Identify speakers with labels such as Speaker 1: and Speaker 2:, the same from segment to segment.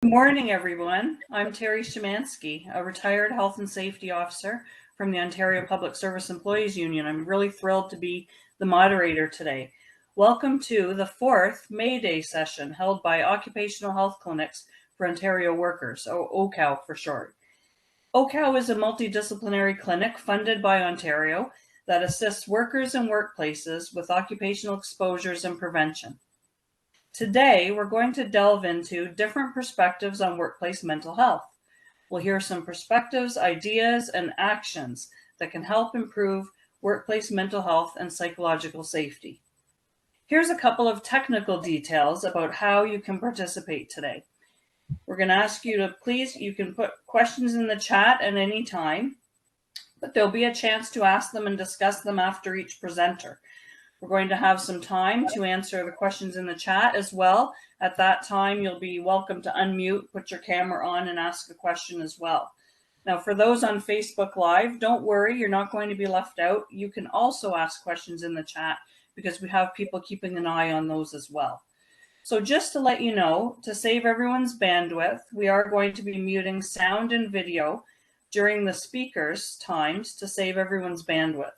Speaker 1: Good morning, everyone. I'm Terry Szymanski, a retired health and safety officer from the Ontario Public Service Employees Union. I'm really thrilled to be the moderator today. Welcome to the 4th May Day session held by Occupational Health Clinics for Ontario Workers, or OCOW for short. OCOW is a multidisciplinary clinic funded by Ontario that assists workers and workplaces with occupational exposures and prevention. Today, we're going to delve into different perspectives on workplace mental health. We'll hear some perspectives, ideas, and actions that can help improve workplace mental health and psychological safety. Here's a couple of technical details about how you can participate today. We're going to ask you to you can put questions in the chat at any time, but there'll be a chance to ask them and discuss them after each presenter. We're going to have some time to answer the questions in the chat as well. At that time, you'll be welcome to unmute, put your camera on, and ask a question as well. Now, for those on Facebook Live, don't worry, you're not going to be left out. You can also ask questions in the chat because we have people keeping an eye on those as well. So just to let you know, to save everyone's bandwidth, we are going to be muting sound and video during the speakers' times to save everyone's bandwidth.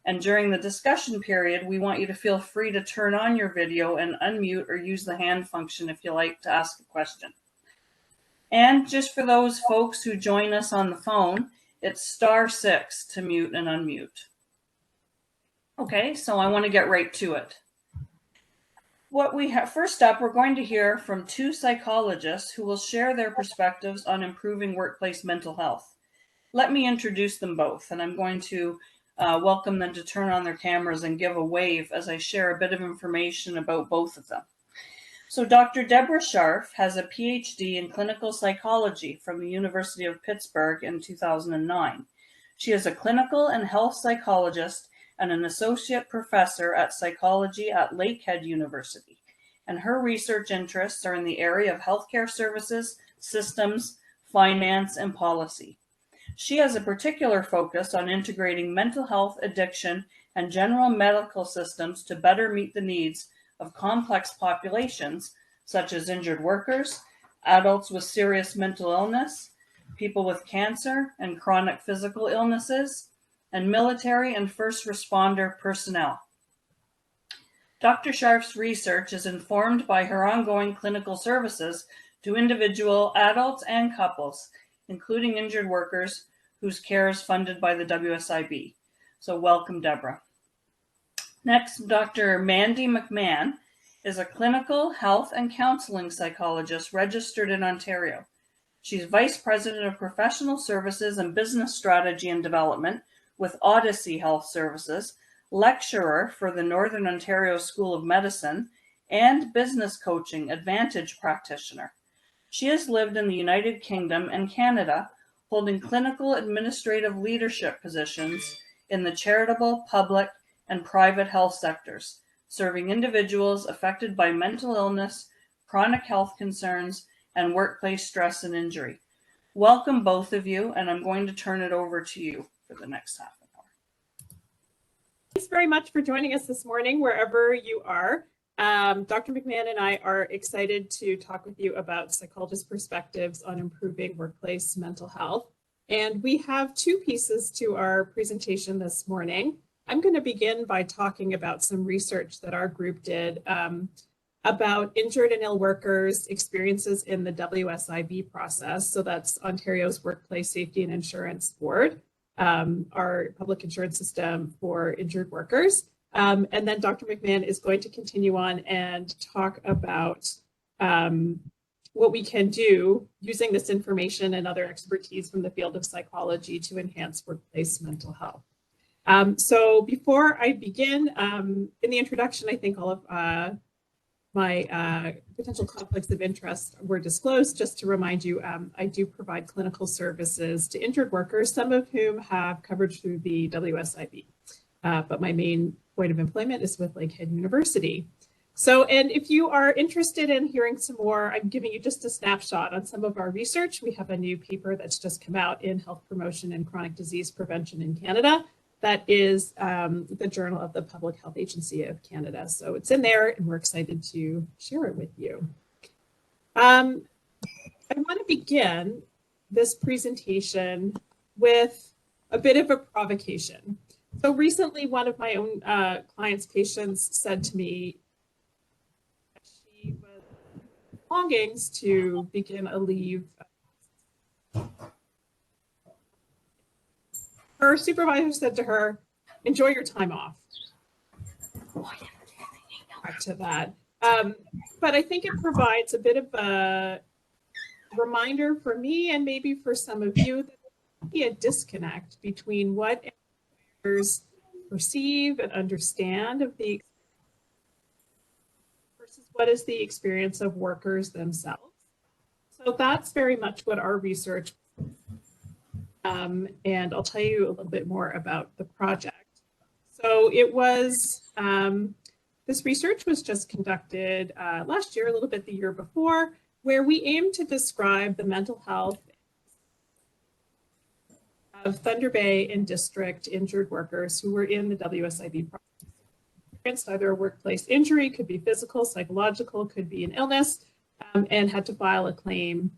Speaker 1: And during the discussion period, we want you to feel free to turn on your video and unmute or use the hand function if you like to ask a question. And just for those folks who join us on the phone, it's *6 to mute and unmute. Okay, so I want to get right to it. What we have first up, we're going to hear from two psychologists who will share their perspectives on improving workplace mental health. Let me introduce them both, and I'm going to welcome them to turn on their cameras and give a wave as I share a bit of information about both of them. So Dr. Deborah Scharf has a PhD in clinical psychology from the University of Pittsburgh in 2009. She is a clinical and health psychologist and an associate professor at psychology at Lakehead University. And her research interests are in the area of healthcare services, systems, finance, and policy. She has a particular focus on integrating mental health, addiction, and general medical systems to better meet the needs of complex populations, such as injured workers, adults with serious mental illness, people with cancer and chronic physical illnesses, and military and first responder personnel. Dr. Scharf's research is informed by her ongoing clinical services to individual adults and couples, including injured workers whose care is funded by the WSIB. So welcome, Deborah. Next, Dr. Mandy McMahon is a clinical health and counseling psychologist registered in Ontario. She's Vice President of Professional Services and Business Strategy and Development with Odyssey Health Services, lecturer for the Northern Ontario School of Medicine, and business coaching Advantage practitioner. She has lived in the United Kingdom and Canada, holding clinical administrative leadership positions in the charitable, public, and private health sectors, serving individuals affected by mental illness, chronic health concerns, and workplace stress and injury. Welcome, both of you, and I'm going to turn it over to you for the next half an hour.
Speaker 2: Thanks very much for joining us this morning, wherever you are. Dr. McMahon and I are excited to talk with you about psychologist perspectives on improving workplace mental health. And we have two pieces to our presentation this morning. I'm going to begin by talking about some research that our group did about injured and ill workers' experiences in the WSIB process. So that's Ontario's Workplace Safety and Insurance Board, our public insurance system for injured workers. And then Dr. McMahon is going to continue on and talk about what we can do using this information and other expertise from the field of psychology to enhance workplace mental health. So before I begin, in the introduction, I think all of my potential conflicts of interest were disclosed. Just to remind you, I do provide clinical services to injured workers, some of whom have coverage through the WSIB. But my main point of employment is with Lakehead University. So, and if you are interested in hearing some more, I'm giving you just a snapshot on some of our research. We have a new paper that's just come out in Health Promotion and Chronic Disease Prevention in Canada. That is the Journal of the Public Health Agency of Canada. So it's in there and we're excited to share it with you. I want to begin this presentation with a bit of a provocation. So recently, one of my own clients' patients said to me that she was longings to begin a leave. Her supervisor said to her, "Enjoy your time off." Back to that. But I think it provides a bit of a reminder for me and maybe for some of you that there can be a disconnect between what employers perceive and understand of the versus what is the experience of workers themselves. So that's very much what our research, and I'll tell you a little bit more about the project. So it was, this research was just conducted last year, a little bit the year before, where we aim to describe the mental health of Thunder Bay and District injured workers who were in the WSIB project. Experienced either a workplace injury, could be physical, psychological, could be an illness, and had to file a claim.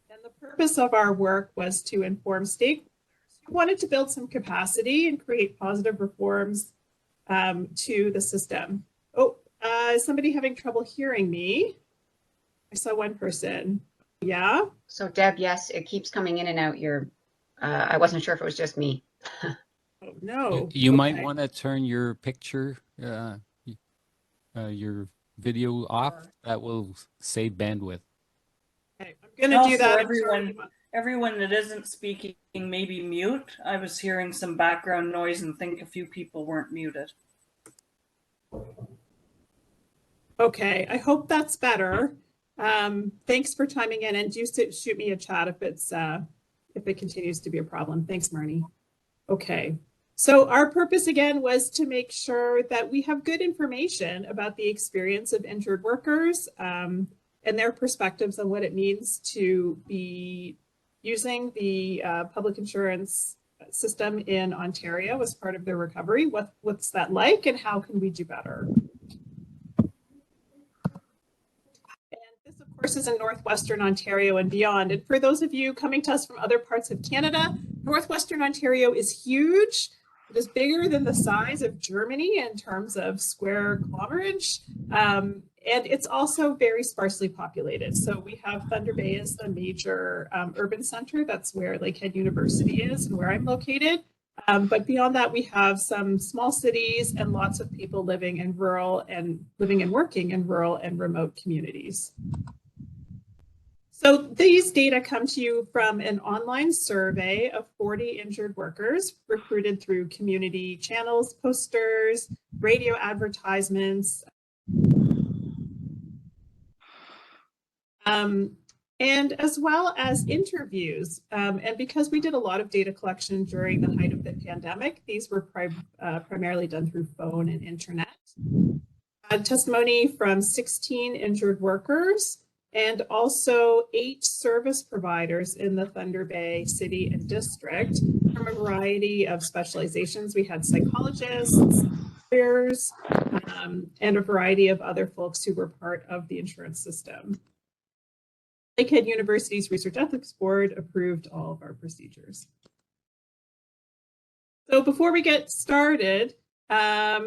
Speaker 2: And the purpose of our work was to inform stakeholders who wanted to build some capacity and create positive reforms to the system. Oh, is somebody having trouble hearing me? I saw one person. Yeah.
Speaker 3: So Deb, yes, it keeps coming in and out. I wasn't sure if it was just me.
Speaker 2: Oh no.
Speaker 4: You
Speaker 2: Okay.
Speaker 4: might want to turn your picture, your video off. That will save bandwidth.
Speaker 2: Okay, I'm going to do that.
Speaker 1: Everyone that isn't speaking, maybe mute. I was hearing some background noise and think a few people weren't muted.
Speaker 2: Okay, I hope that's better. Thanks for chiming in, and do shoot me a chat if it continues to be a problem. Thanks, Marnie. Okay, so our purpose again was to make sure that we have good information about the experience of injured workers and their perspectives on what it means to be using the public insurance system in Ontario as part of their recovery. What's that like, and how can we do better? This, of course, is in Northwestern Ontario and beyond. And for those of you coming to us from other parts of Canada, Northwestern Ontario is huge. It is bigger than the size of Germany in terms of square kilometerage. And it's also very sparsely populated. So we have Thunder Bay as the major urban center. That's where Lakehead University is and where I'm located. But beyond that, we have some small cities and lots of people living and working in rural and remote communities. So these data come to you from an online survey of 40 injured workers recruited through community channels, posters, radio advertisements, and as well as interviews. And because we did a lot of data collection during the height of the pandemic, these were primarily done through phone and internet. Testimony from 16 injured workers and also 8 service providers in the Thunder Bay City and District from a variety of specializations. We had psychologists, lawyers, and a variety of other folks who were part of the insurance system. Lakehead University's Research Ethics Board approved all of our procedures. So before we get started, yes,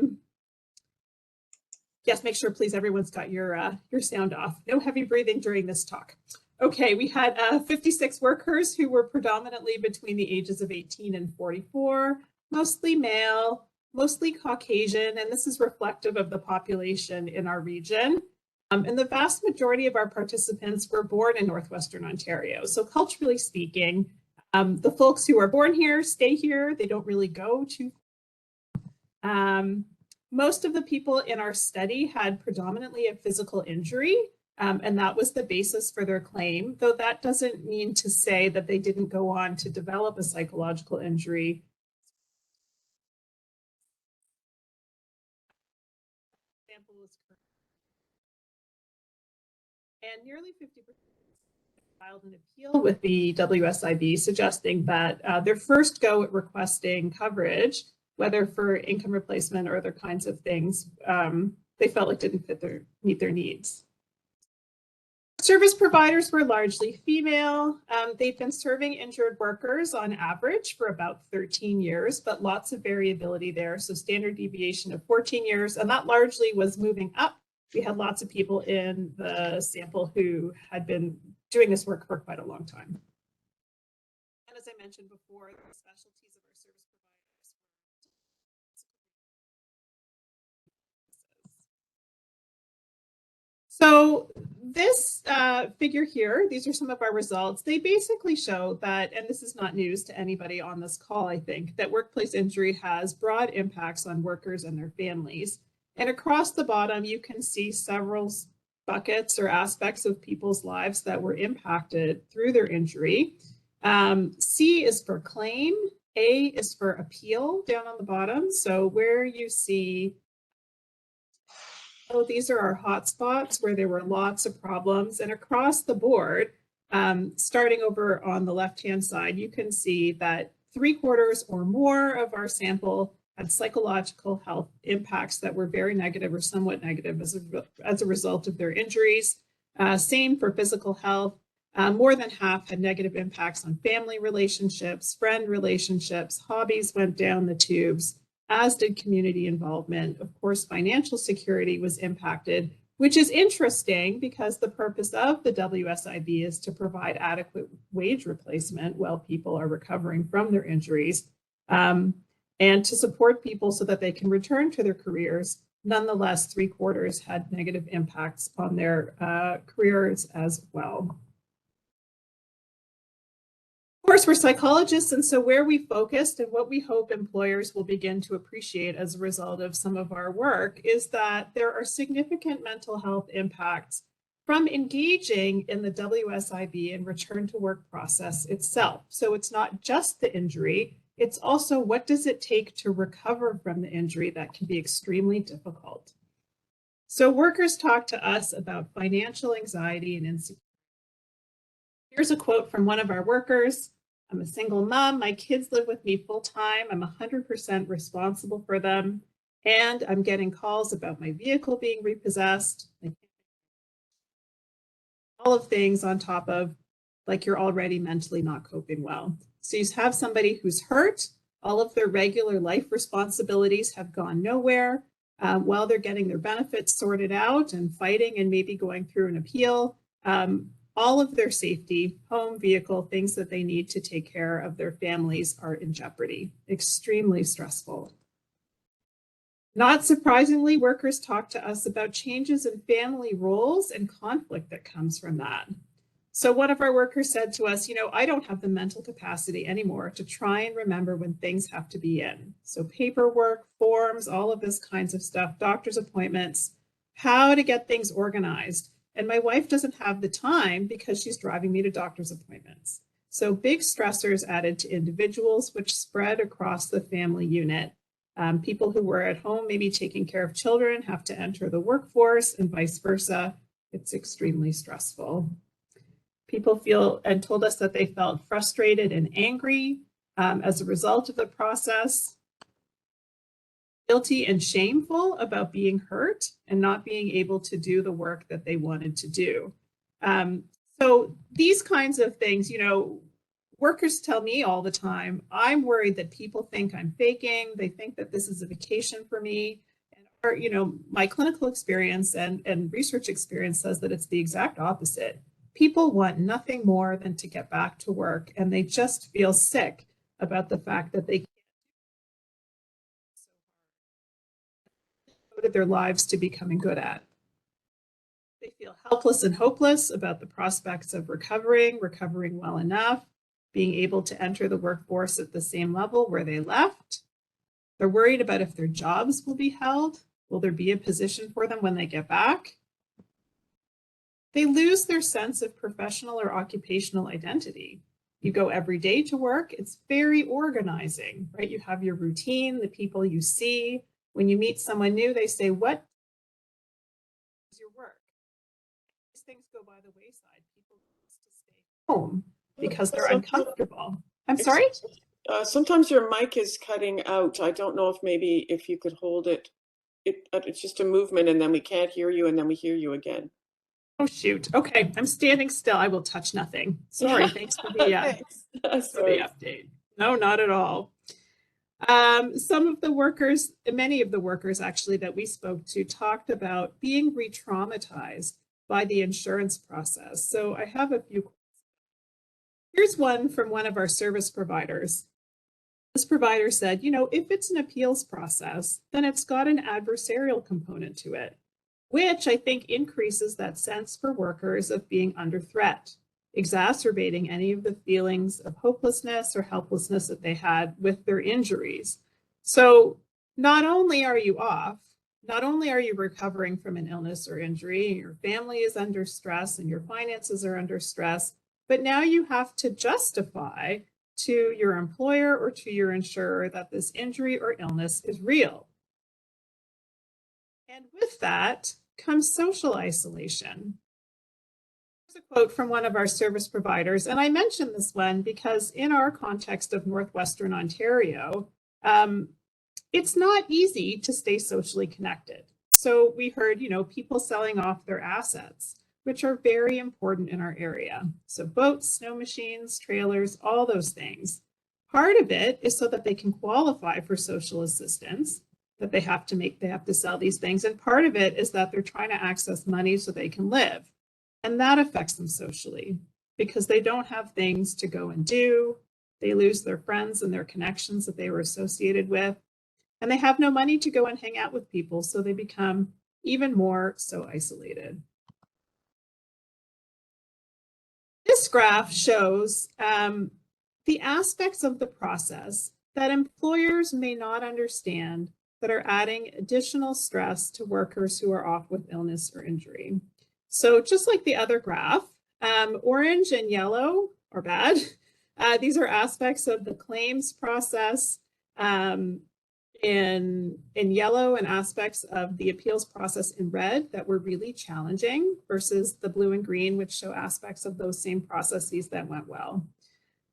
Speaker 2: make sure please everyone's got your sound off. No heavy breathing during this talk. Okay, we had 56 workers who were predominantly between the ages of 18 and 44, mostly male, mostly Caucasian, and this is reflective of the population in our region. And the vast majority of our participants were born in Northwestern Ontario. So culturally speaking, the folks who are born here stay here. They don't really go to. Most of the people in our study had predominantly a physical injury, and that was the basis for their claim, though that doesn't mean to say that they didn't go on to develop a psychological injury. And nearly 50% filed an appeal with the WSIB suggesting that their first go at requesting coverage, whether for income replacement or other kinds of things, they felt like didn't meet their needs. Service providers were largely female. They've been serving injured workers on average for about 13 years, but lots of variability there. So standard deviation of 14 years, and that largely was moving up. We had lots of people in the sample who had been doing this work for quite a long time. And as I mentioned before, the specialties of our service providers. So this figure here, these are some of our results. They basically show that, and this is not news to anybody on this call, I think, that workplace injury has broad impacts on workers and their families. And across the bottom, you can see several buckets or aspects of people's lives that were impacted through their injury. C is for claim, A is for appeal down on the bottom. So where you see, oh, these are our hot spots where there were lots of problems. And across the board, starting over on the left-hand side, you can see that 3/4 or more of our sample had psychological health impacts that were very negative or somewhat negative as a result of their injuries. Same for physical health. More than half had negative impacts on family relationships, friend relationships, hobbies went down the tubes, as did community involvement. Of course, financial security was impacted, which is interesting because the purpose of the WSIB is to provide adequate wage replacement while people are recovering from their injuries. And to support people so that they can return to their careers. Nonetheless, 3/4 had negative impacts on their careers as well. Of course, we're psychologists, and so where we focused and what we hope employers will begin to appreciate as a result of some of our work is that there are significant mental health impacts from engaging in the WSIB and return to work process itself. So it's not just the injury, it's also what does it take to recover from the injury that can be extremely difficult. So workers talk to us about financial anxiety and insecurity. Here's a quote from one of our workers. I'm a single mom, my kids live with me full time, I'm 100% responsible for them, and I'm getting calls about my vehicle being repossessed. All of things on top of like you're already mentally not coping well. So you have somebody who's hurt, all of their regular life responsibilities have gone nowhere while they're getting their benefits sorted out and fighting and maybe going through an appeal. All of their safety, home, vehicle, things that they need to take care of their families are in jeopardy. Extremely stressful. Not surprisingly, workers talk to us about changes in family roles and conflict that comes from that. So one of our workers said to us, I don't have the mental capacity anymore to try and remember when things have to be in. So paperwork, forms, all of this kinds of stuff, doctor's appointments, how to get things organized. And my wife doesn't have the time because she's driving me to doctor's appointments. So big stressors added to individuals, which spread across the family unit. People who were at home, maybe taking care of children, have to enter the workforce and vice versa. It's extremely stressful. People feel and told us that they felt frustrated and angry as a result of the process, guilty and shameful about being hurt and not being able to do the work that they wanted to do. So these kinds of things, workers tell me all the time, I'm worried that people think I'm faking. They think that this is a vacation for me. And my clinical experience and research experience says that it's the exact opposite. People want nothing more than to get back to work, and they just feel sick about the fact that they can't devote their lives to becoming good at. They feel helpless and hopeless about the prospects of recovering well enough, being able to enter the workforce at the same level where they left. They're worried about if their jobs will be held. Will there be a position for them when they get back? They lose their sense of professional or occupational identity. You go every day to work, it's very organizing, right? You have your routine, the people you see. When you meet someone new, they say, what is your work? These things go by the wayside. People used to stay home because they're
Speaker 5: Sometimes-
Speaker 2: uncomfortable. I'm sorry?
Speaker 5: Sometimes your mic is cutting out. I don't know if you could hold it. It's just a movement and then we can't hear you and then we hear you again.
Speaker 2: Oh, shoot. Okay, I'm standing still. I will touch nothing. Sorry, thanks for the
Speaker 5: Sorry.
Speaker 2: update. No, not at all. Some of the workers, many of the workers actually that we spoke to talked about being re-traumatized by the insurance process. So I have a few. Here's one from one of our service providers. This provider said, you know, if it's an appeals process, then it's got an adversarial component to it, which I think increases that sense for workers of being under threat, exacerbating any of the feelings of hopelessness or helplessness that they had with their injuries. So not only are you off, not only are you recovering from an illness or injury, and your family is under stress and your finances are under stress, but now you have to justify to your employer or to your insurer that this injury or illness is real. And with that comes social isolation. Here's a quote from one of our service providers, and I mention this one because in our context of Northwestern Ontario, it's not easy to stay socially connected. So we heard, you know, people selling off their assets, which are very important in our area. So boats, snow machines, trailers, all those things. Part of it is so that they can qualify for social assistance, that they have to sell these things. And part of it is that they're trying to access money so they can live. And that affects them socially because they don't have things to go and do. They lose their friends and their connections that they were associated with. And they have no money to go and hang out with people. So they become even more so isolated. This graph shows the aspects of the process that employers may not understand that are adding additional stress to workers who are off with illness or injury. So just like the other graph, orange and yellow are bad. These are aspects of the claims process in yellow and aspects of the appeals process in red that were really challenging versus the blue and green, which show aspects of those same processes that went well.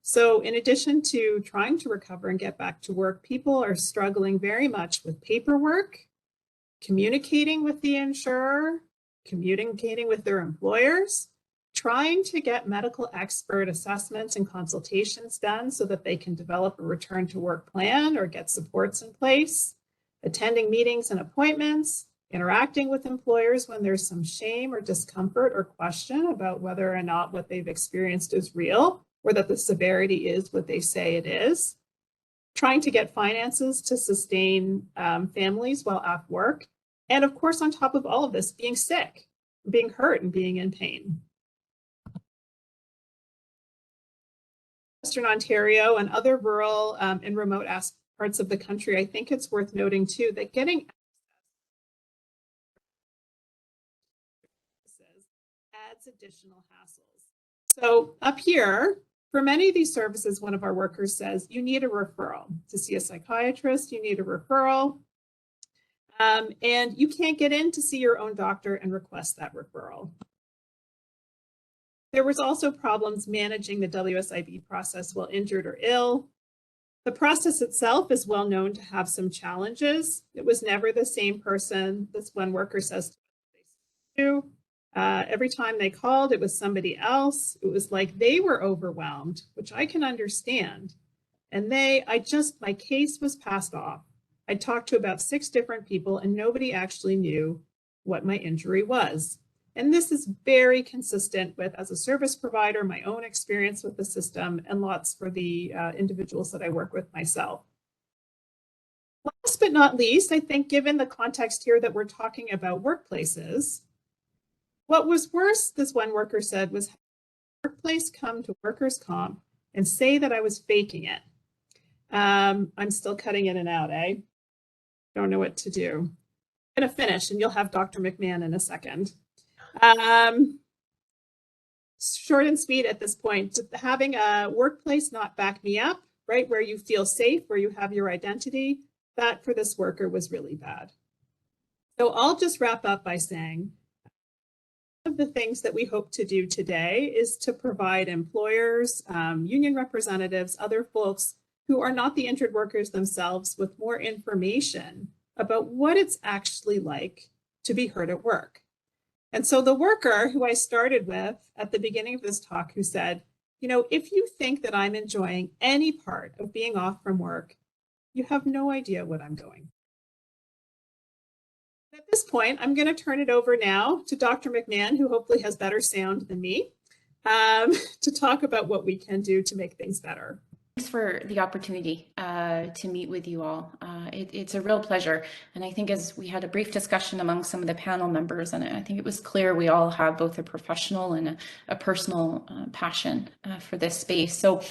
Speaker 2: So in addition to trying to recover and get back to work, people are struggling very much with paperwork, communicating with the insurer, communicating with their employers, trying to get medical expert assessments and consultations done so that they can develop a return to work plan or get supports in place, attending meetings and appointments, interacting with employers when there's some shame or discomfort or question about whether or not what they've experienced is real or that the severity is what they say it is, trying to get finances to sustain families while off work, and of course, on top of all of this, being sick, being hurt, and being in pain. Western Ontario and other rural and remote parts of the country, I think it's worth noting too that getting access adds additional hassles. So up here, for many of these services, one of our workers says, you need a referral to see a psychiatrist, you need a referral, and you can't get in to see your own doctor and request that referral. There was also problems managing the WSIB process while injured or ill. The process itself is well known to have some challenges. It was never the same person. This one worker says every time they called, it was somebody else. It was like they were overwhelmed, which I can understand. And my case was passed off. I talked to about 6 different people and nobody actually knew what my injury was. And this is very consistent with, as a service provider, my own experience with the system and lots for the individuals that I work with myself. Last but not least, I think given the context here that we're talking about workplaces, what was worse, this one worker said, was workplace come to workers' comp and say that I was faking it. I'm still cutting in and out, eh? Don't know what to do. I'm gonna finish and you'll have Dr. McMahon in a second. Short and sweet at this point, having a workplace not back me up, right, where you feel safe, where you have your identity, that for this worker was really bad. So I'll just wrap up by saying, of the things that we hope to do today is to provide employers, union representatives, other folks who are not the injured workers themselves with more information about what it's actually like to be hurt at work. And so the worker who I started with at the beginning of this talk, who said, you know, if you think that I'm enjoying any part of being off from work, you have no idea what I'm going. At this point, I'm going to turn it over now to Dr. McMahon, who hopefully has better sound than me, to talk about what we can do to make things better.
Speaker 6: Thanks for the opportunity to meet with you all. It's a real pleasure. And I think as we had a brief discussion among some of the panel members, and I think it was clear we all have both a professional and a personal passion for this space. So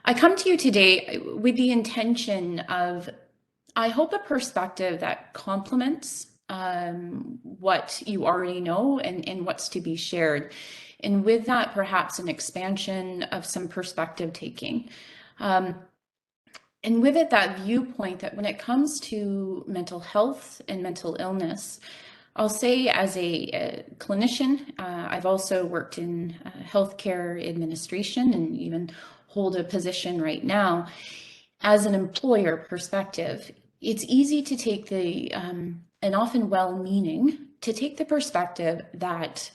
Speaker 6: I come to you today with the intention of, I hope, a perspective that complements what you already know and what's to be shared. And with that, perhaps an expansion of some perspective taking. And with it, that viewpoint that when it comes to mental health and mental illness, I'll say as a clinician, I've also worked in healthcare administration and even hold a position right now. As an employer perspective, it's easy to take the, and often well-meaning, to take the perspective that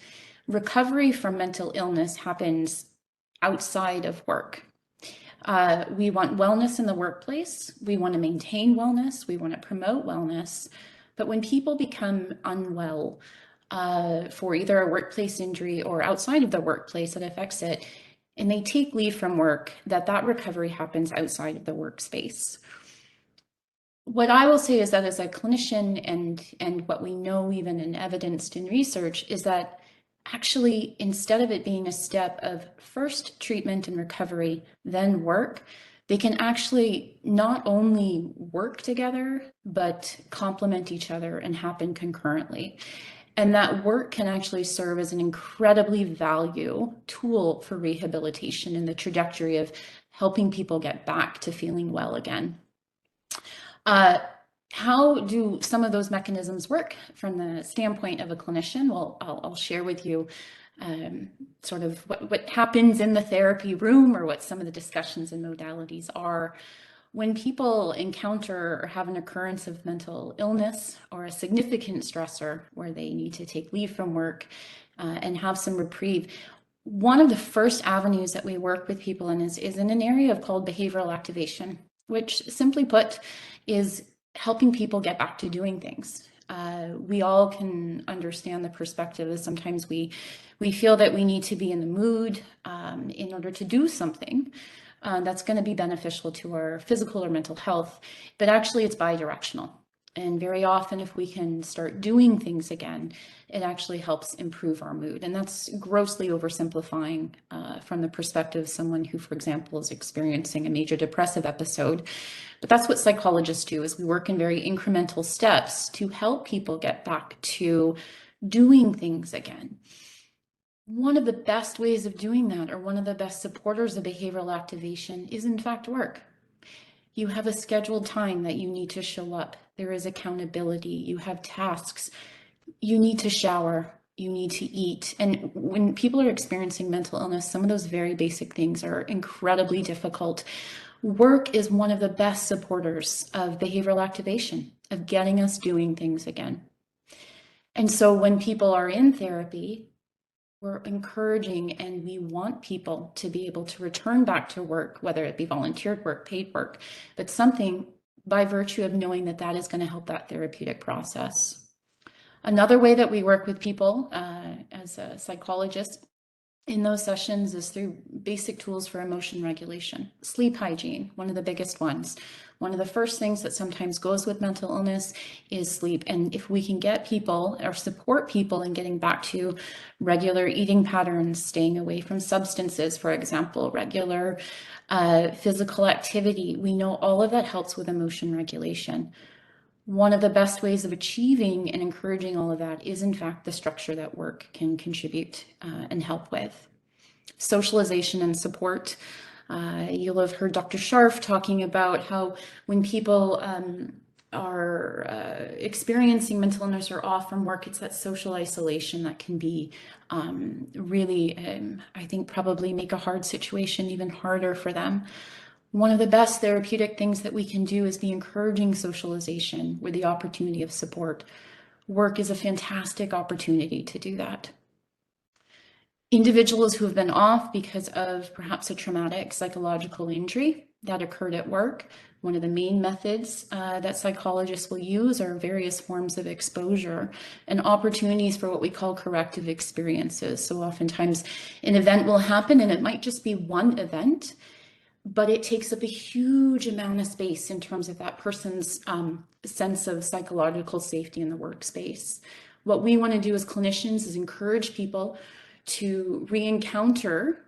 Speaker 6: recovery from mental illness happens outside of work. We want wellness in the workplace. We want to maintain wellness. We want to promote wellness. But when people become unwell for either a workplace injury or outside of the workplace that affects it, and they take leave from work, that recovery happens outside of the workspace. What I will say is that as a clinician and what we know even in evidenced in research is that actually, instead of it being a step of first treatment and recovery, then work, they can actually not only work together, but complement each other and happen concurrently. And that work can actually serve as an incredibly valuable tool for rehabilitation in the trajectory of helping people get back to feeling well again. How do some of those mechanisms work from the standpoint of a clinician? Well, I'll share with you sort of what happens in the therapy room, or what some of the discussions and modalities are. When people encounter or have an occurrence of mental illness or a significant stressor where they need to take leave from work and have some reprieve, one of the first avenues that we work with people in is in an area called behavioral activation, which simply put is helping people get back to doing things. We all can understand the perspective that sometimes we feel that we need to be in the mood in order to do something that's going to be beneficial to our physical or mental health, but actually it's bi-directional. And very often, if we can start doing things again, it actually helps improve our mood. And that's grossly oversimplifying from the perspective of someone who, for example, is experiencing a major depressive episode. But that's what psychologists do, is we work in very incremental steps to help people get back to doing things again. One of the best ways of doing that, or one of the best supporters of behavioral activation, is in fact work. You have a scheduled time that you need to show up. There is accountability. You have tasks. You need to shower. You need to eat. And when people are experiencing mental illness, some of those very basic things are incredibly difficult. Work is one of the best supporters of behavioral activation, of getting us doing things again. And so when people are in therapy, we're encouraging and we want people to be able to return back to work, whether it be volunteered work, paid work, but something by virtue of knowing that that is going to help that therapeutic process. Another way that we work with people as a psychologist in those sessions is through basic tools for emotion regulation. Sleep hygiene, one of the biggest ones. One of the first things that sometimes goes with mental illness is sleep. And if we can get people or support people in getting back to regular eating patterns, staying away from substances, for example, regular physical activity, we know all of that helps with emotion regulation. One of the best ways of achieving and encouraging all of that is, in fact, the structure that work can contribute and help with. Socialization and support. You'll have heard Dr. Scharf talking about how when people are experiencing mental illness or off from work, it's that social isolation that can be really, I think, probably make a hard situation even harder for them. One of the best therapeutic things that we can do is be encouraging socialization with the opportunity of support. Work is a fantastic opportunity to do that. Individuals who have been off because of perhaps a traumatic psychological injury that occurred at work, one of the main methods that psychologists will use are various forms of exposure and opportunities for what we call corrective experiences. So oftentimes an event will happen, and it might just be one event, but it takes up a huge amount of space in terms of that person's sense of psychological safety in the workspace. What we want to do as clinicians is encourage people to re-encounter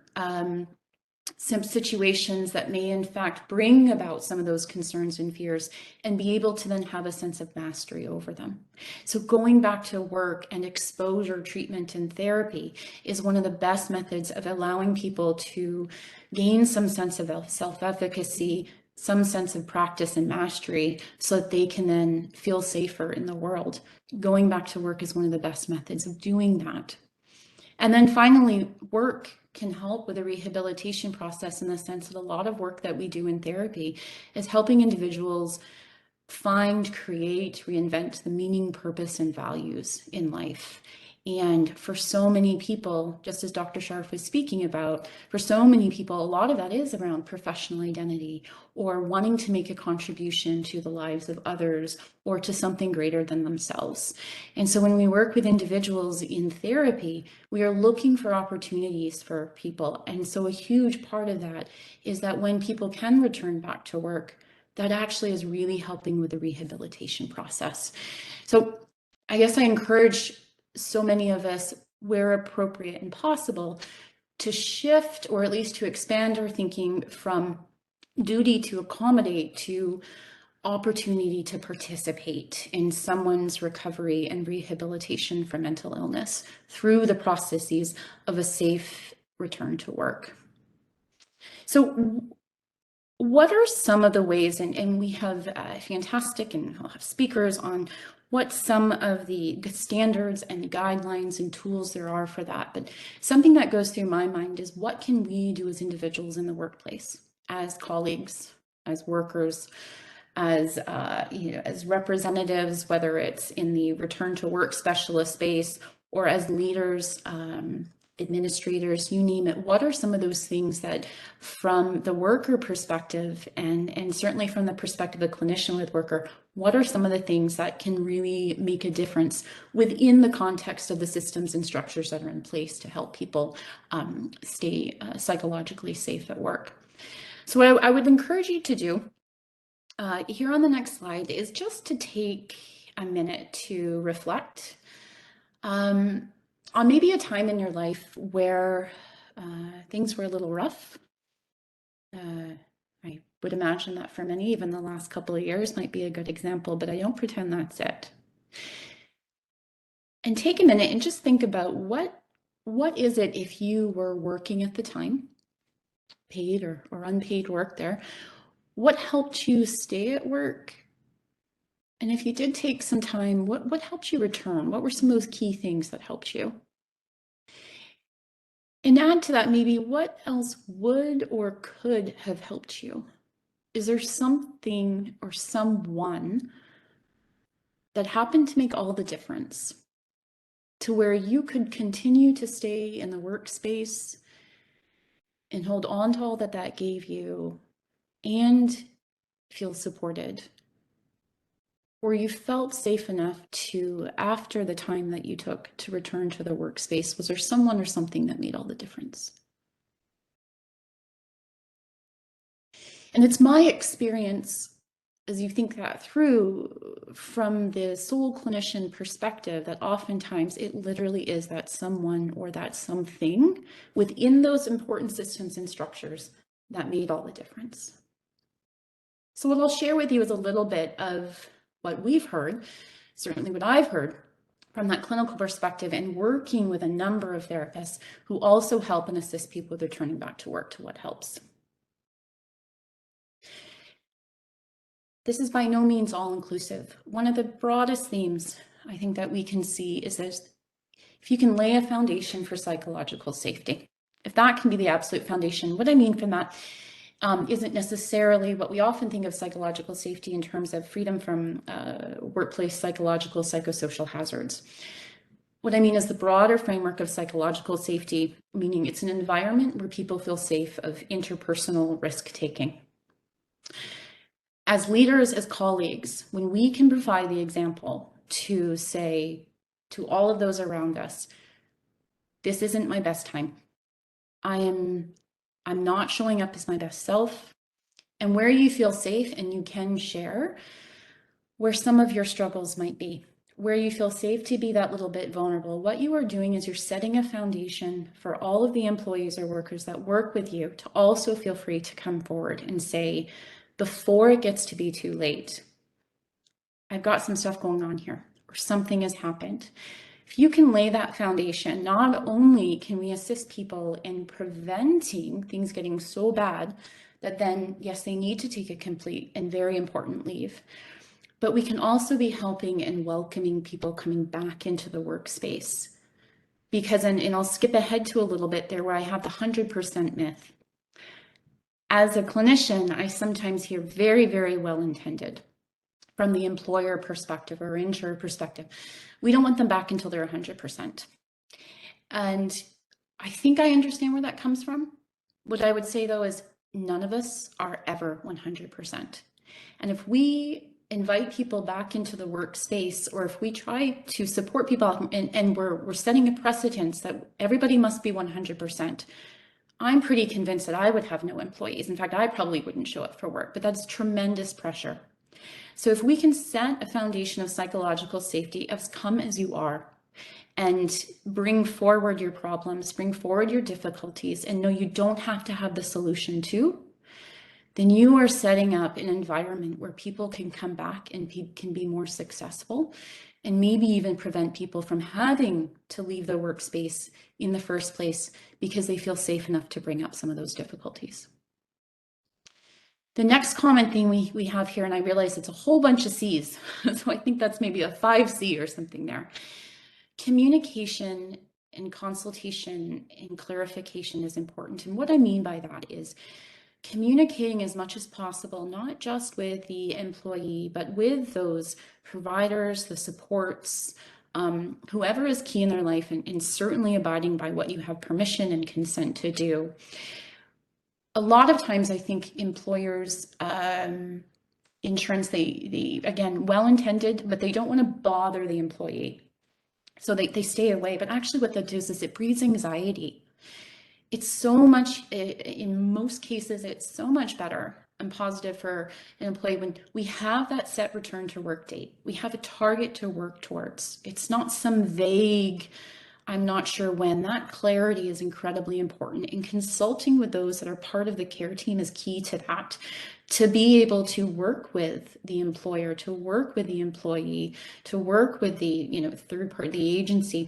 Speaker 6: some situations that may in fact bring about some of those concerns and fears, and be able to then have a sense of mastery over them. So going back to work and exposure treatment and therapy is one of the best methods of allowing people to gain some sense of self-efficacy, some sense of practice and mastery, so that they can then feel safer in the world. Going back to work is one of the best methods of doing that. And then finally, work can help with the rehabilitation process, in the sense that a lot of work that we do in therapy is helping individuals find, create, reinvent the meaning, purpose, and values in life. And for so many people, just as Dr. Sharf was speaking about, for so many people, a lot of that is around professional identity, or wanting to make a contribution to the lives of others, or to something greater than themselves. And so when we work with individuals in therapy, we are looking for opportunities for people. And so a huge part of that is that when people can return back to work, that actually is really helping with the rehabilitation process. So I guess I encourage so many of us, where appropriate and possible, to shift, or at least to expand our thinking from duty to accommodate to opportunity to participate in someone's recovery and rehabilitation for mental illness through the processes of a safe return to work. So what are some of the ways, and we have fantastic, and we'll have speakers on what some of the standards and guidelines and tools there are for that. But something that goes through my mind is, what can we do as individuals in the workplace, as colleagues, as workers, as as representatives, whether it's in the return to work specialist space, or as leaders, administrators, you name it. What are some of those things that, from the worker perspective, and certainly from the perspective of a clinician with worker, what are some of the things that can really make a difference within the context of the systems and structures that are in place to help people stay psychologically safe at work? So what I would encourage you to do here on the next slide is just to take a minute to reflect on maybe a time in your life where things were a little rough. I would imagine that for many, even the last couple of years might be a good example, but I don't pretend that's it. And take a minute and just think about what is it, if you were working at the time, paid or unpaid work there, what helped you stay at work? And if you did take some time, what helped you return? What were some of those key things that helped you? And add to that, maybe what else would or could have helped you? Is there something or someone that happened to make all the difference, to where you could continue to stay in the workspace and hold on to all that that gave you and feel supported? Or you felt safe enough to, after the time that you took to return to the workspace, was there someone or something that made all the difference? And it's my experience, as you think that through, from the sole clinician perspective, that oftentimes it literally is that someone or that something within those important systems and structures that made all the difference. So what I'll share with you is a little bit of what we've heard, certainly what I've heard from that clinical perspective, and working with a number of therapists who also help and assist people with returning back to work, to what helps. This is by no means all inclusive. One of the broadest themes I think that we can see is this: if you can lay a foundation for psychological safety, if that can be the absolute foundation. What I mean from that isn't necessarily what we often think of psychological safety in terms of freedom from workplace psychological, psychosocial hazards. What I mean is the broader framework of psychological safety, meaning it's an environment where people feel safe of interpersonal risk-taking. As leaders, as colleagues, when we can provide the example to say to all of those around us, this isn't my best time. I'm not showing up as my best self. And where you feel safe and you can share where some of your struggles might be, where you feel safe to be that little bit vulnerable, what you are doing is you're setting a foundation for all of the employees or workers that work with you to also feel free to come forward and say, before it gets to be too late, I've got some stuff going on here, or something has happened. If you can lay that foundation, not only can we assist people in preventing things getting so bad that then, yes, they need to take a complete and very important leave, but we can also be helping and welcoming people coming back into the workspace. Because, and I'll skip ahead to a little bit there where I have the 100% myth. As a clinician, I sometimes hear very, very well-intended from the employer perspective or insurer perspective. We don't want them back until they're 100%. And I think I understand where that comes from. What I would say though is none of us are ever 100%. And if we invite people back into the workspace, or if we try to support people and we're setting a precedence that everybody must be 100%, I'm pretty convinced that I would have no employees. In fact, I probably wouldn't show up for work, but that's tremendous pressure. So if we can set a foundation of psychological safety of come as you are and bring forward your problems, bring forward your difficulties, and know you don't have to have the solution to, then you are setting up an environment where people can come back and can be more successful, and maybe even prevent people from having to leave the workspace in the first place because they feel safe enough to bring up some of those difficulties. The next common thing we have here, and I realize it's a whole bunch of C's, so I think that's maybe a 5C or something there. Communication and consultation and clarification is important. And what I mean by that is communicating as much as possible, not just with the employee, but with those providers, the supports, whoever is key in their life, and certainly abiding by what you have permission and consent to do. A lot of times I think employers, insurance, they again, well-intended, but they don't want to bother the employee. So they stay away, but actually what that does is it breeds anxiety. It's so much, in most cases, it's so much better and positive for an employee when we have that set return to work date. We have a target to work towards. It's not some vague, I'm not sure when. That clarity is incredibly important. And consulting with those that are part of the care team is key to that, to be able to work with the employer, to work with the employee, to work with the third party, the agency,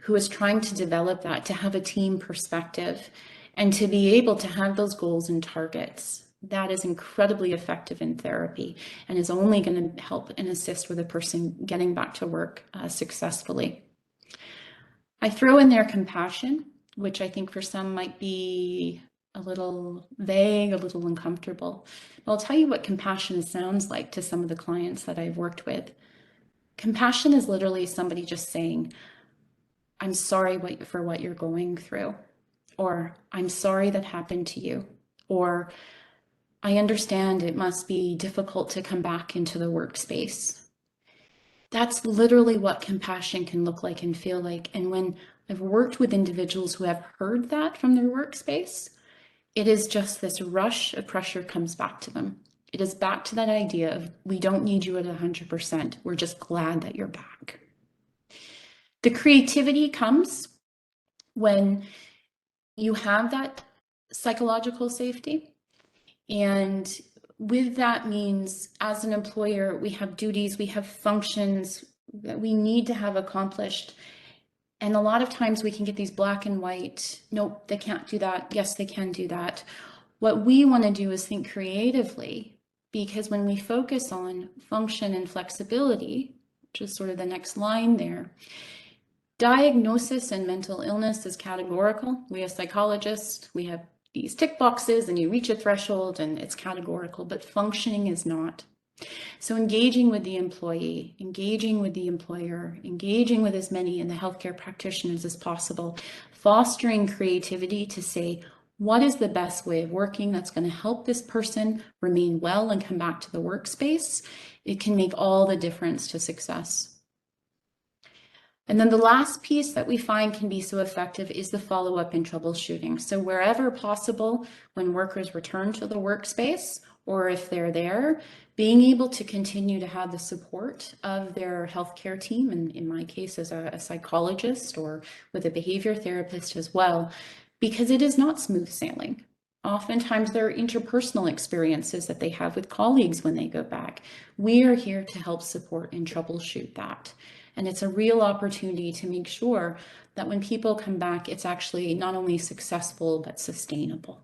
Speaker 6: who is trying to develop that, to have a team perspective and to be able to have those goals and targets. That is incredibly effective in therapy and is only going to help and assist with a person getting back to work successfully. I throw in there compassion, which I think for some might be a little vague, a little uncomfortable. But I'll tell you what compassion sounds like to some of the clients that I've worked with. Compassion is literally somebody just saying, I'm sorry for what you're going through, or I'm sorry that happened to you, or I understand it must be difficult to come back into the workspace. That's literally what compassion can look like and feel like. And when I've worked with individuals who have heard that from their workspace, it is just this rush of pressure comes back to them. It is back to that idea of, we don't need you at 100%. We're just glad that you're back. The creativity comes when you have that psychological safety. And with that means, as an employer, we have duties, we have functions that we need to have accomplished. And a lot of times we can get these black and white, nope, they can't do that. Yes, they can do that. What we want to do is think creatively Because when we focus on function and flexibility, which is sort of the next line there, diagnosis and mental illness is categorical. We as psychologists, we have these tick boxes and you reach a threshold and it's categorical, but functioning is not. So engaging with the employee, engaging with the employer, engaging with as many in the healthcare practitioners as possible, fostering creativity to say, what is the best way of working that's going to help this person remain well and come back to the workspace? It can make all the difference to success. And then the last piece that we find can be so effective is the follow-up and troubleshooting. So wherever possible, when workers return to the workspace, or if they're there, being able to continue to have the support of their healthcare team, and in my case as a psychologist or with a behavior therapist as well, because it is not smooth sailing. Oftentimes there are interpersonal experiences that they have with colleagues when they go back. We are here to help support and troubleshoot that. And it's a real opportunity to make sure that when people come back, it's actually not only successful, but sustainable.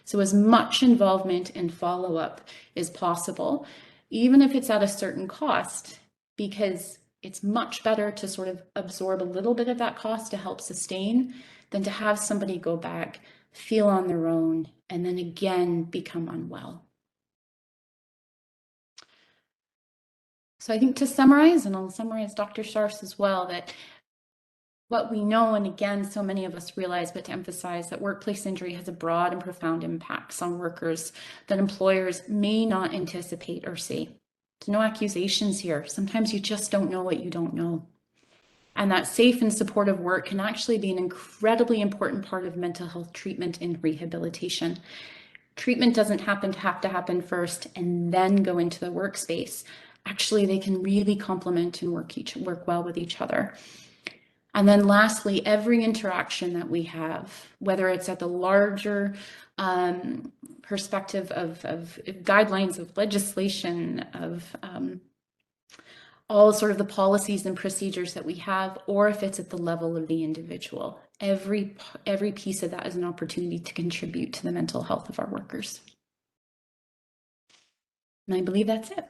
Speaker 6: So as much involvement and follow-up as possible, even if it's at a certain cost, because it's much better to sort of absorb a little bit of that cost to help sustain than to have somebody go back, feel on their own, and then again become unwell. So I think to summarize, and I'll summarize Dr. Scharf's as well, that what we know, and again, so many of us realize, but to emphasize that workplace injury has a broad and profound impacts on workers that employers may not anticipate or see. There's no accusations here. Sometimes you just don't know what you don't know. And that safe and supportive work can actually be an incredibly important part of mental health treatment and rehabilitation. Treatment doesn't have to happen first and then go into the workspace. Actually, they can really complement and work well with each other. And then lastly, every interaction that we have, whether it's at the larger perspective of guidelines, of legislation, of all sort of the policies and procedures that we have, or if it's at the level of the individual, every piece of that is an opportunity to contribute to the mental health of our workers. And I believe that's it.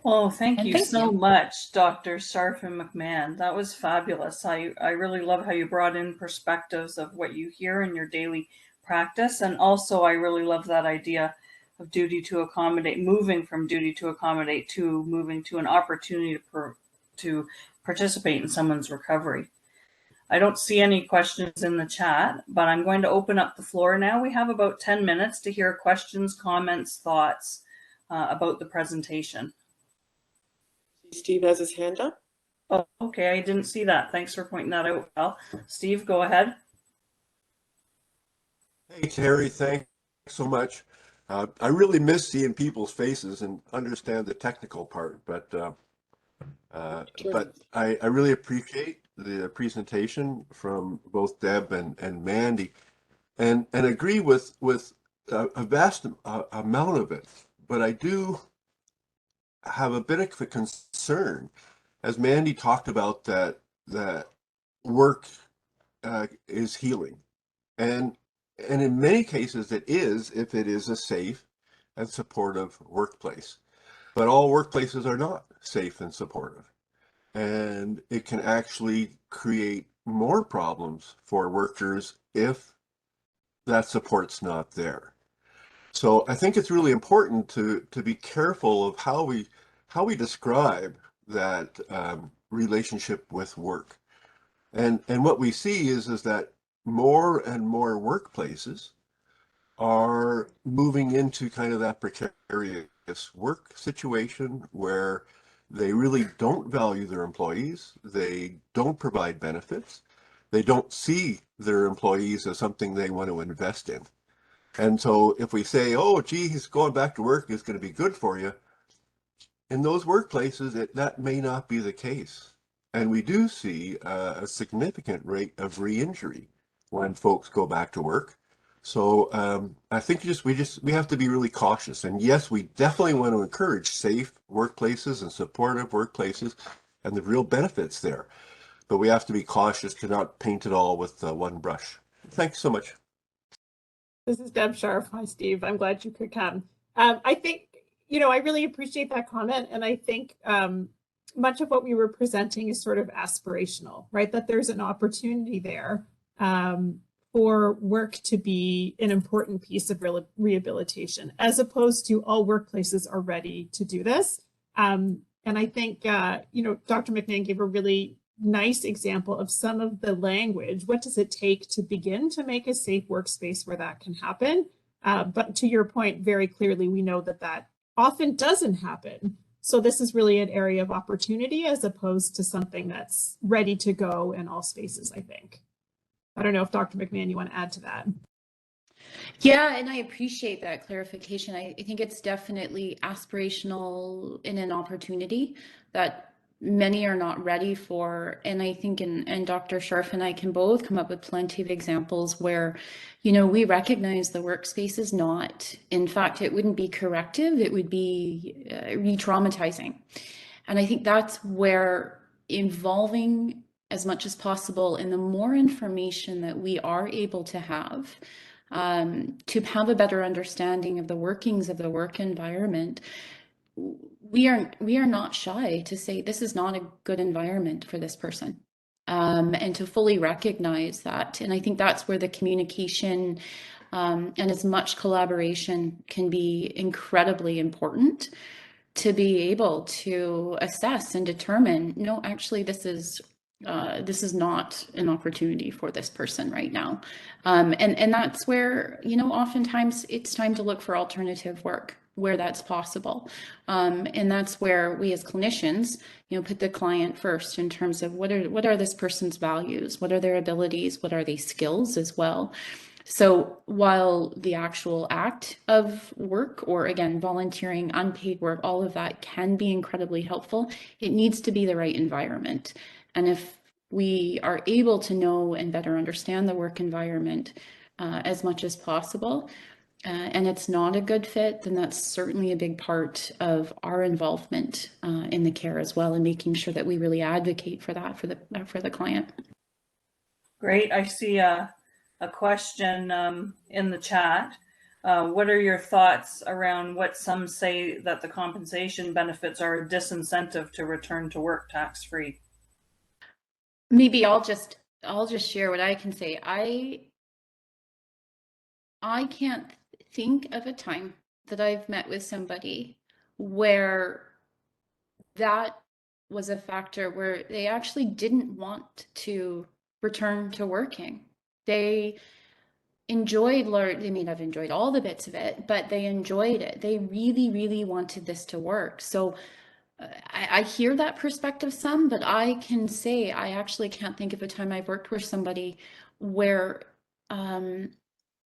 Speaker 1: Oh, thank
Speaker 6: And
Speaker 1: you
Speaker 6: thank
Speaker 1: so
Speaker 6: you.
Speaker 1: much, Dr. Scharf and McMahon. That was fabulous. I really love how you brought in perspectives of what you hear in your daily practice. And also, I really love that idea of duty to accommodate, moving from duty to accommodate to moving to an opportunity to participate in someone's recovery. I don't see any questions in the chat, but I'm going to open up the floor now. We have about 10 minutes to hear questions, comments, thoughts about the presentation.
Speaker 5: Steve has his hand up.
Speaker 1: Oh, okay. I didn't see that. Thanks for pointing that out, Val. Steve, go ahead.
Speaker 7: Hey, Terry, thanks so much. I really miss seeing people's faces and understand the technical part, but I really appreciate the presentation from both Deb and Mandy, and agree with a vast amount of it. But I do have a bit of a concern, as Mandy talked about, that work is healing, and in many cases it is, if it is a safe and supportive workplace. But all workplaces are not safe and supportive, and it can actually create more problems for workers if that support's not there. So I think it's really important to be careful of how we describe that relationship with work. And what we see is that more and more workplaces are moving into kind of that precarious work situation where they really don't value their employees, they don't provide benefits, they don't see their employees as something they want to invest in. And so if we say, oh, geez, going back to work is going to be good for you, in those workplaces, that may not be the case. And we do see a significant rate of re-injury when folks go back to work. So I think we have to be really cautious. And yes, we definitely want to encourage safe workplaces and supportive workplaces and the real benefits there. But we have to be cautious to not paint it all with one brush. Thanks so much.
Speaker 2: This is Deb Sharf. Hi, Steve. I'm glad you could come. I think, I really appreciate that comment. And I think much of what we were presenting is sort of aspirational, right? That there's an opportunity there for work to be an important piece of rehabilitation, as opposed to all workplaces are ready to do this. And I think, Dr. McMahon gave a really nice example of some of the language. What does it take to begin to make a safe workspace where that can happen? But to your point, very clearly, we know that that often doesn't happen. So this is really an area of opportunity as opposed to something that's ready to go in all spaces, I think. I don't know if Dr. McMahon, you want to add to that?
Speaker 6: Yeah, and I appreciate that clarification. I think it's definitely aspirational in an opportunity that many are not ready for. And I think, and Dr. Sharf and I can both come up with plenty of examples where, we recognize the workspace is not, in fact, it wouldn't be corrective, it would be re-traumatizing. And I think that's where involving as much as possible in the more information that we are able to have a better understanding of the workings of the work environment, we are not shy to say this is not a good environment for this person, and to fully recognize that. And I think that's where the communication and as much collaboration can be incredibly important to be able to assess and determine, no, actually, this is not an opportunity for this person right now. And that's where, oftentimes it's time to look for alternative work where that's possible. And that's where we as clinicians, put the client first in terms of what are this person's values, what are their abilities, what are their skills as well. So while the actual act of work, or again, volunteering, unpaid work, all of that can be incredibly helpful, it needs to be the right environment. And if we are able to know and better understand the work environment as much as possible, and it's not a good fit, then that's certainly a big part of our involvement in the care as well, and making sure that we really advocate for that for the client.
Speaker 1: Great. I see a question in the chat. What are your thoughts around what some say that the compensation benefits are a disincentive to return to work tax-free?
Speaker 6: Maybe I'll just share what I can say. I can't think of a time that I've met with somebody where that was a factor where they actually didn't want to return to working. They may not have enjoyed all the bits of it, but they enjoyed it. They really, really wanted this to work. So I hear that perspective some, but I can say I actually can't think of a time I've worked with somebody where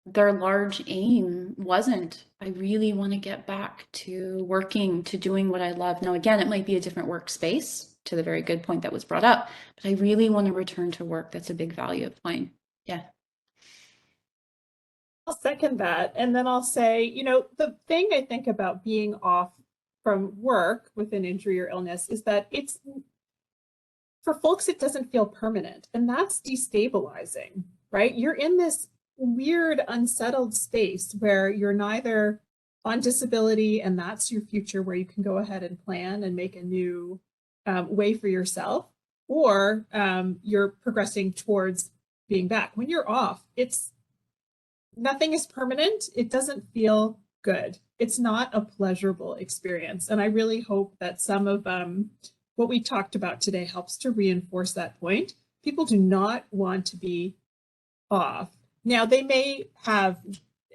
Speaker 6: their large aim wasn't, I really want to get back to working, to doing what I love. Now, again, it might be a different workspace, to the very good point that was brought up, but I really want to return to work. That's a big value of mine. Yeah.
Speaker 2: I'll second that. And then I'll say, the thing I think about being off from work with an injury or illness is that for folks, it doesn't feel permanent, and that's destabilizing, right? You're in this weird, unsettled space where you're neither on disability and that's your future where you can go ahead and plan and make a new way for yourself, or you're progressing towards being back. When you're off, nothing is permanent. It doesn't feel good. It's not a pleasurable experience. And I really hope that some of what we talked about today helps to reinforce that point. People do not want to be off. Now, they may have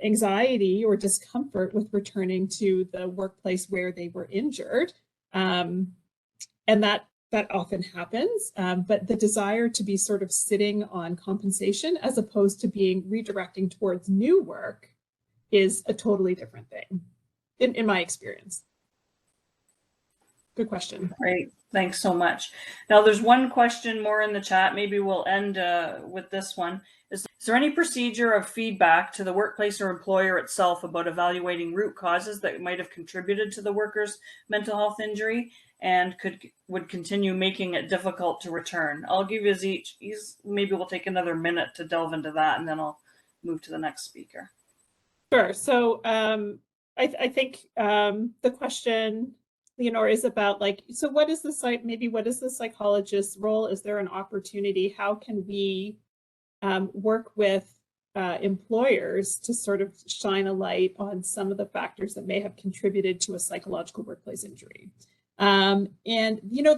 Speaker 2: anxiety or discomfort with returning to the workplace where they were injured. And that often happens, but the desire to be sort of sitting on compensation as opposed to being redirecting towards new work is a totally different thing, in my experience. Good question.
Speaker 1: Great. Thanks so much. Now, there's one question more in the chat. Maybe we'll end with this one. Is there any procedure of feedback to the workplace or employer itself about evaluating root causes that might have contributed to the worker's mental health injury and would continue making it difficult to return? I'll give you each. Maybe we'll take another minute to delve into that, and then I'll move to the next speaker.
Speaker 2: Sure. So I think the question, Leonore, is about like, so what is the what is the psychologist's role? Is there an opportunity? How can we work with employers to sort of shine a light on some of the factors that may have contributed to a psychological workplace injury? And,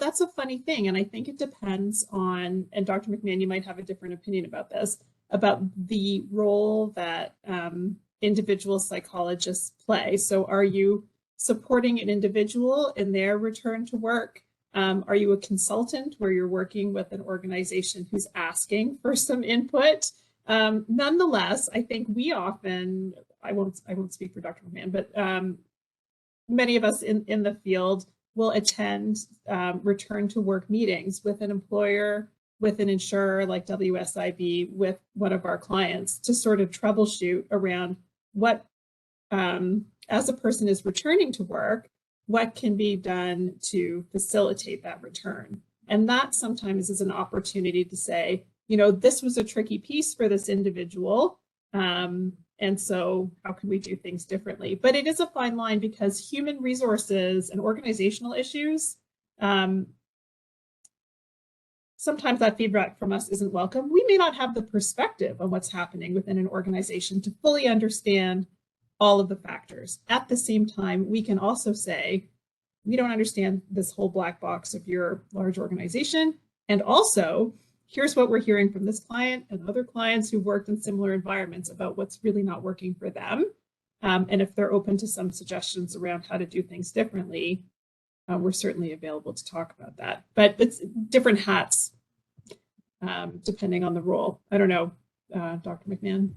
Speaker 2: that's a funny thing. And I think it depends on, and Dr. McMahon, you might have a different opinion about this, about the role that individual psychologists play. So are you supporting an individual in their return to work? Are you a consultant where you're working with an organization who's asking for some input? Nonetheless, I think we often, I won't speak for Dr. McMahon, but many of us in the field will attend return to work meetings with an employer, with an insurer like WSIB, with one of our clients to sort of troubleshoot around what, as a person is returning to work, what can be done to facilitate that return. And that sometimes is an opportunity to say, this was a tricky piece for this individual. And so how can we do things differently? But it is a fine line because human resources and organizational issues, sometimes that feedback from us isn't welcome. We may not have the perspective on what's happening within an organization to fully understand all of the factors. At the same time, we can also say, we don't understand this whole black box of your large organization. And also, here's what we're hearing from this client and other clients who've worked in similar environments about what's really not working for them. And if they're open to some suggestions around how to do things differently, we're certainly available to talk about that. But it's different hats, depending on the role. I don't know, Dr. McMahon.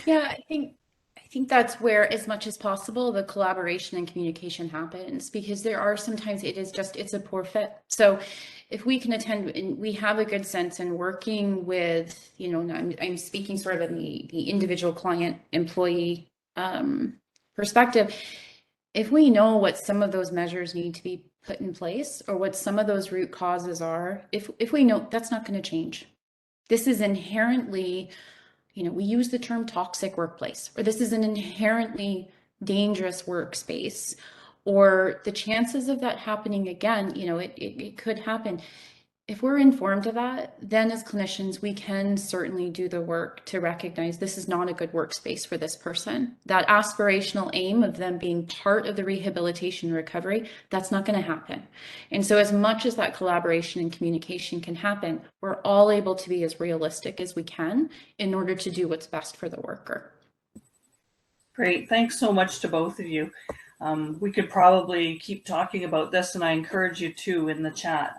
Speaker 6: Yeah, I think that's where, as much as possible, the collaboration and communication happens, because there are sometimes it's a poor fit. So if we can attend and we have a good sense in working with, I'm speaking sort of in the individual client employee perspective. If we know what some of those measures need to be put in place or what some of those root causes are, if we know that's not going to change, this is inherently, we use the term toxic workplace, or this is an inherently dangerous workspace, or the chances of that happening again, it could happen. If we're informed of that, then as clinicians, we can certainly do the work to recognize this is not a good workspace for this person. That aspirational aim of them being part of the rehabilitation recovery, that's not going to happen. And so as much as that collaboration and communication can happen, we're all able to be as realistic as we can in order to do what's best for the worker.
Speaker 1: Great. Thanks so much to both of you. We could probably keep talking about this, and I encourage you to in the chat.